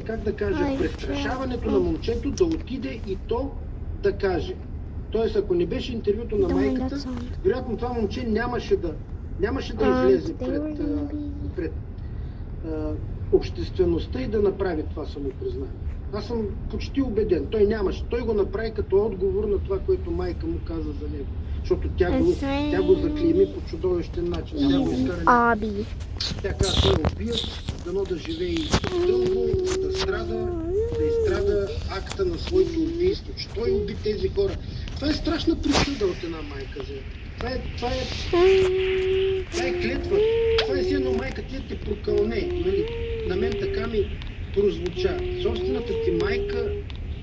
как да кажа, престрашаването на момчето да отиде и то да каже. Тоест, ако не беше интервюто на майката, вероятно това момче нямаше да излезе пред обществеността и да направи това самопризнание. Аз съм почти убеден. Той нямаше. Той го направи като отговор на това, което майка му каза за него. Защото тя го заклейми по чудовищен начин. Тя го изкара. Тя каза, той е убият, дано да живее дълго, да изстрада акта на своето убийство. Че той уби тези хора. Това е страшна присъда от една майка. Това е клетва. Това е си едно майка, ти те прокълне. Нали? На мен така ми прозвуча. Собствената ти майка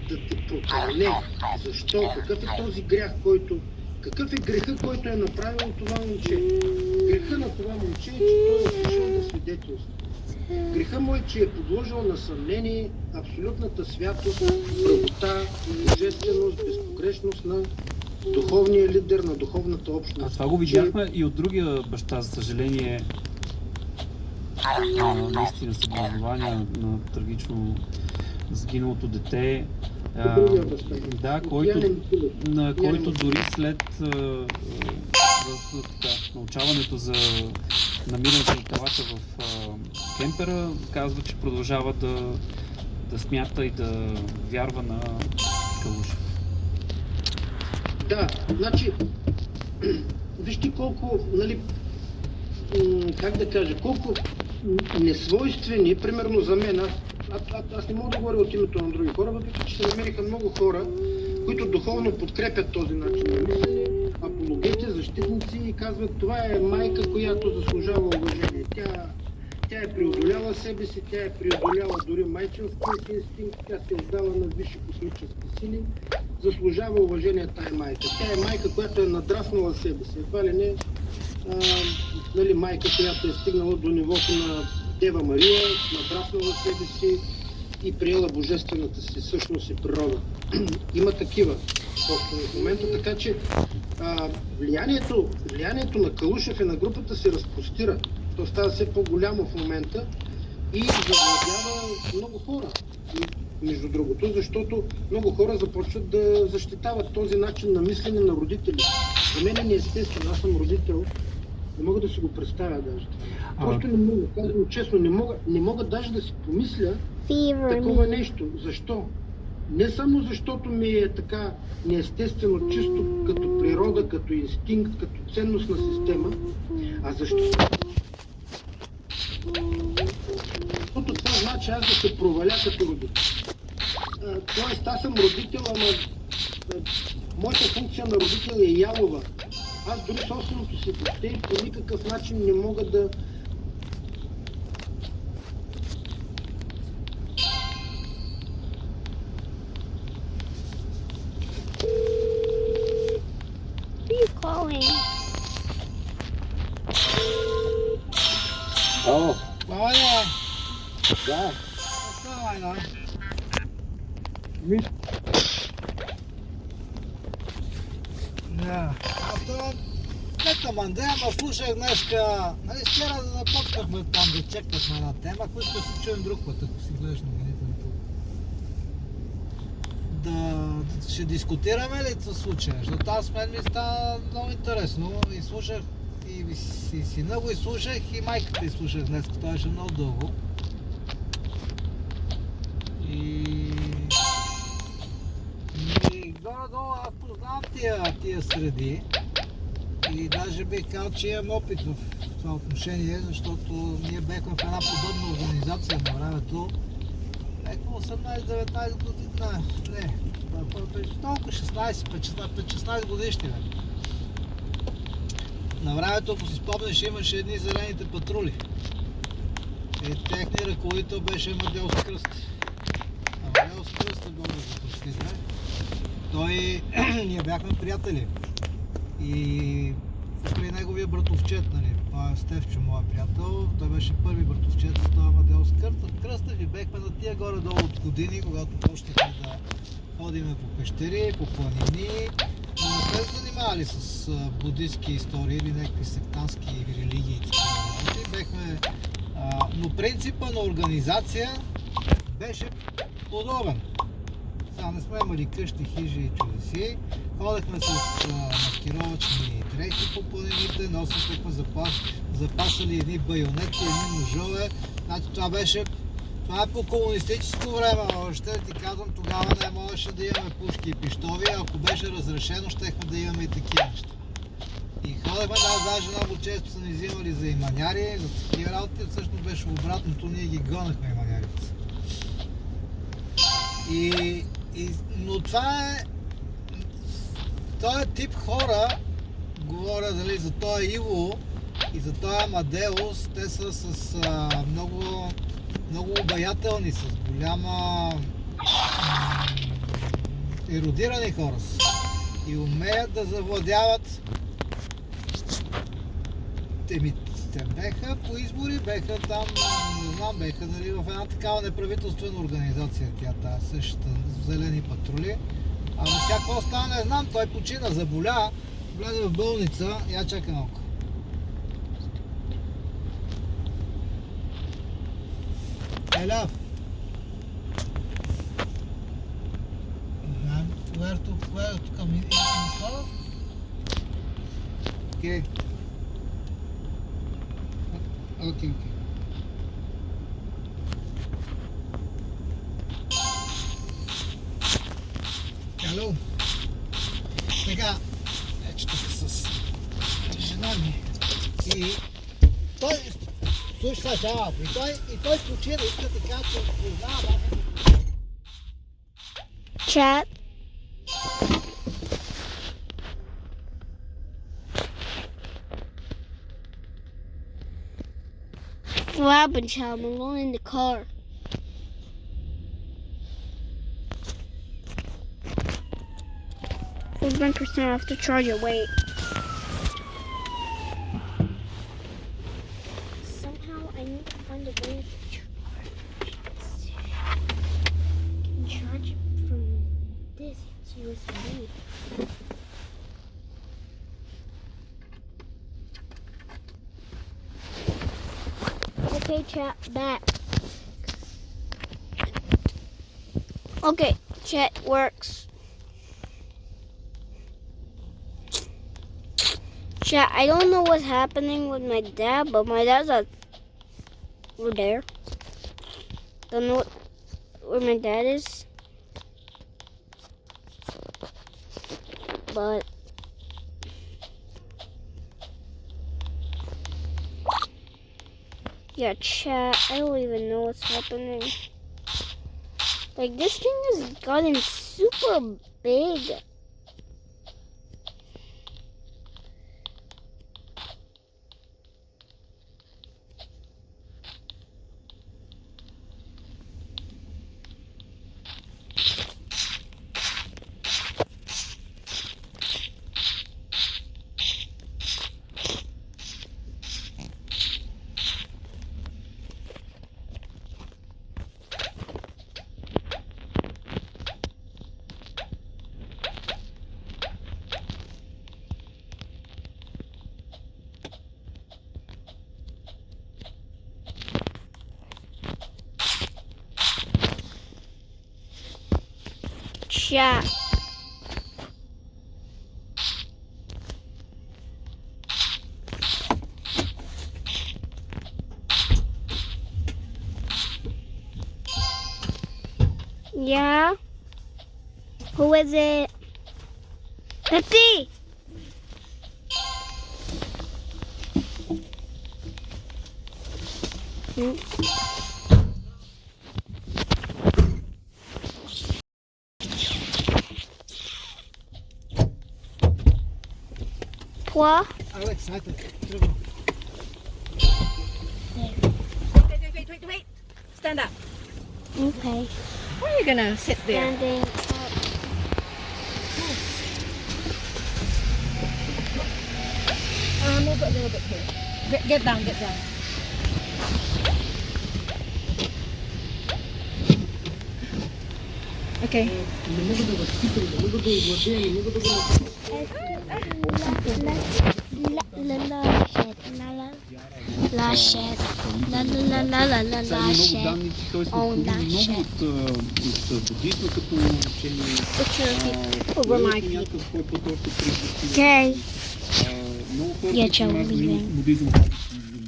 да те прокълне. Защо? Какъв е този грях, какъв е греха, който е направил това момче? Греха на това момче е, че той е отишъл да свидетелства. Греха му е, че е подложил на съмнение абсолютната святост, правота, божественост, безпогрешност на духовния лидер на духовната общност. А това го видяхме и от другия баща, за съжаление, наистина съболезнования на трагично загиналото дете. Да, който дори след научаването за намирането на телата в кемпера, казва, че продължава да смята и да вярва на Калушев. Да, значи, вижте колко, нали, как да кажа, колко несвойствени, примерно за мен, аз не мога да говоря от името на други хора, въпреки че се намериха много хора, които духовно подкрепят този начин на мислене, апологети, защитници и казват, това е майка, която заслужава уважение. Тя е преодоляла себе си, тя е преодоляла дори майчинския си инстинкт, тя се е отдала на висши космически сили, заслужава уважение тая майка. Тя е майка, която е надраснала себе си. Едва ли не, нали, майка, която е стигнала до нивото на Дева Мария, надраснала себе си и приела божествената си същност и природа. Има такива в момента, така че влиянието на Калушев и на групата се разпростира. То става все по-голямо в момента и завладява много хора. Между другото, защото много хора започват да защитават този начин на мислене на родители. За мен е неестествено, аз съм родител, не мога да си го представя даже. Просто не мога, казвам честно, не мога даже да си помисля такова нещо. Защо? Не само защото ми е така неестествено, чисто като природа, като инстинкт, като ценностна система, а защото това значи аз да се проваля като родител. Тоест аз съм родител, ама моята функция на родител е ялова. Аз дори собственото си дете по никакъв начин не мога да... Ало. Володя! Да. Оставай, да. Да. Аз това нека манде, ама слушах днеска... Нали, вчера започнахме там да чекнахме една тема, която ще се чуем друг път, ако си гледаш новините на това. Да ще дискутираме ли това случая? Защото аз мен ми стана много интересно и слушах и сина го изслушах и майката изслушах днес, това беше много дълго. И горе-долу аз познавам тия среди и даже бих казал, че имам опит в това отношение, защото ние бехме в една подобна организация на времето. Ето 18-19 години, не, толкова 16 годишни. На времето, ако си спомняш, имаше едни зелените патрули. И техният ръководител беше Амадеус Кръст. Амадеус Кръст е много запростите. Ние бяхме приятели. И при неговия братовчет, нали, това е Стефчо, моя приятел, той беше първи братовчет с това Амадеус Кръстев и бехме на тия горе-долу от години, когато почнахме да ходиме по пещери, по планини. Но не сме се занимавали с буддистки истории или някакви сектантски религии. Но принципа на организация беше удобен. Сега не сме имали къщи, хижи и чудеси. Ходехме с маскировъчни дрехи по планините, носихме запасали едни байонети, едни ножове. Значи това е по комунистическо време, още ти казвам, тогава не можеше да имаме пушки и пищови, ако беше разрешено, щехме да имаме и такива неща. И ходехме, даже много често са ни взимали за иманяри, за такива работи, всъщност беше обратното, ние ги гонахме иманярите. Но това е този тип хора, говоря дали, за този Иво и за този Амадеус, те са с много обаятелни, с голяма ерудирани хора и умеят да завладяват. Те беха по избори, беха там, не знам, беха нали, в една такава неправителствена организация, тази същата зелени патрули. Ама сега какво стана, не знам, той почина, заболя, влезе в болница, я чакай малко. Ляв. Where to come in? Okay. Okay. Hello. Сега, ето тук с жена ми. И той, слушай сега, и той почина, иска така, че познава. Chat. What happened, child? I'm alone in the car. Full 1% off the charger. Wait. Somehow I need to find a way to charge it from this. It's USB. Okay, chat, back. Okay, chat works. Chat, I don't know what's happening with my dad, but my dad's over there. Don't know where my dad is. But yeah, chat, I don't even know what's happening. Like, this thing has gotten super big. Chat. Yeah? Who is it? Pepsi! Toi? Alex, хайде, тръгвам. Wait. Stand up. Okay. Where are you gonna sit there? Standing up. Move it a little bit here. Get down. Okay. Не мога да възпитам, не мога да овладея, не мога да го направя. La la la. shed. La shed. La la la la la Сега la има много shed. данни, че той се О, отклони да, много ще. от будизма като учение. Put your feet over my feet. Някакъв който още преди. Okay. Много хора, Я които чела знаят Бибен. будизъм, не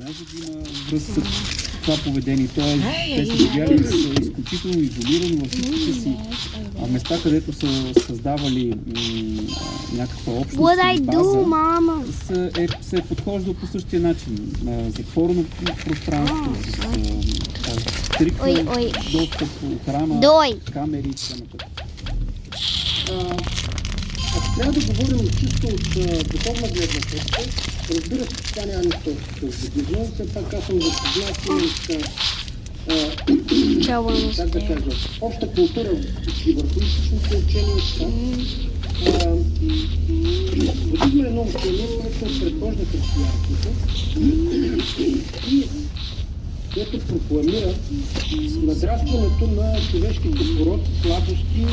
може да има връзка с това поведение. Те са видяли изключително изолирано във всичките си места, където са създавали някаква общност What I или do, база, Mama? се е подхождал по същия начин. Затворено пространство, с стриктен Ой. достъп, охрана, Дой. камери и така нататък. Ако трябва да говорим чисто от духовна гледна точка, разбира се, това няма нищо общо с будизма. Все пак аз съм запознат и как да кажа, обща култура и върху източното учение. Будизма е едно учение, което предхожда християнството и което прокламира надрастването на човешките пороци, слабости,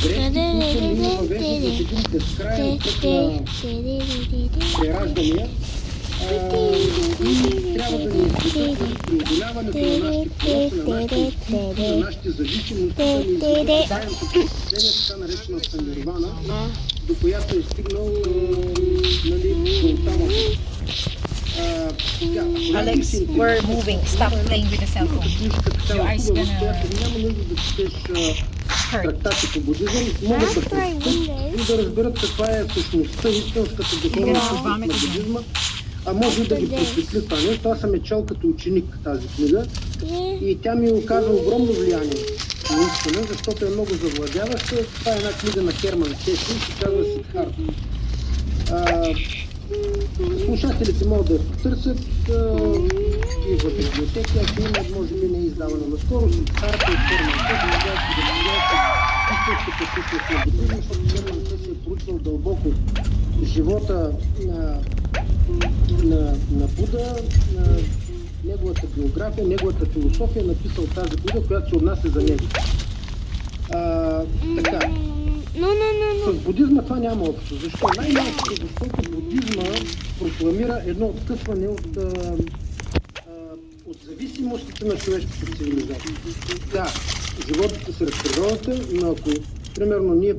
грешки, които ни въвеждат в един безкрайен път на прераждания и трябва да ни изведат в преодоляването на нашите пороци, на нашите инстинкти, на нашите зависимости, да ни изведат тайното просветление, така наречената нирвана, до която е стигнал Гаутама. Alex, we're moving. Stop playing with the cell phone. Your eyes gonna няма нужда да четеш hurt. трактати по будизъм, могат да прочетат и да разберат каква е същността, истинската духовна същност на будизма, а може и да ги просветли това нещо. Аз съм е чел като ученик тази книга и тя ми оказа огромно влияние наистина, защото е много завладяваща. Това е една книга на Херман Хесе, се казва Сидхарта. Слушателите могат да я потърсят и в библиотеки, ако имат, може би не е издавана наскоро, Сидхарта от Херман Хесе, да видяте истинската същност на будизма, защото Херман Хесе е проучвал дълбоко живота на Буда, неговата биография, неговата философия, написал тази книга, която се отнася за него. Така. С будизма това няма общо. Защо? Най-малкото, защото будизма прокламира едно откъсване от зависимостите на човешката цивилизация. Да, животите сред природата, но ако, примерно, ние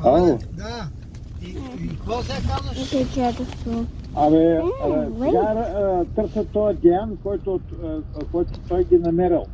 Ало. Да. И какво се казваш? Абе, сега търсят този Диан, който той ги намерил.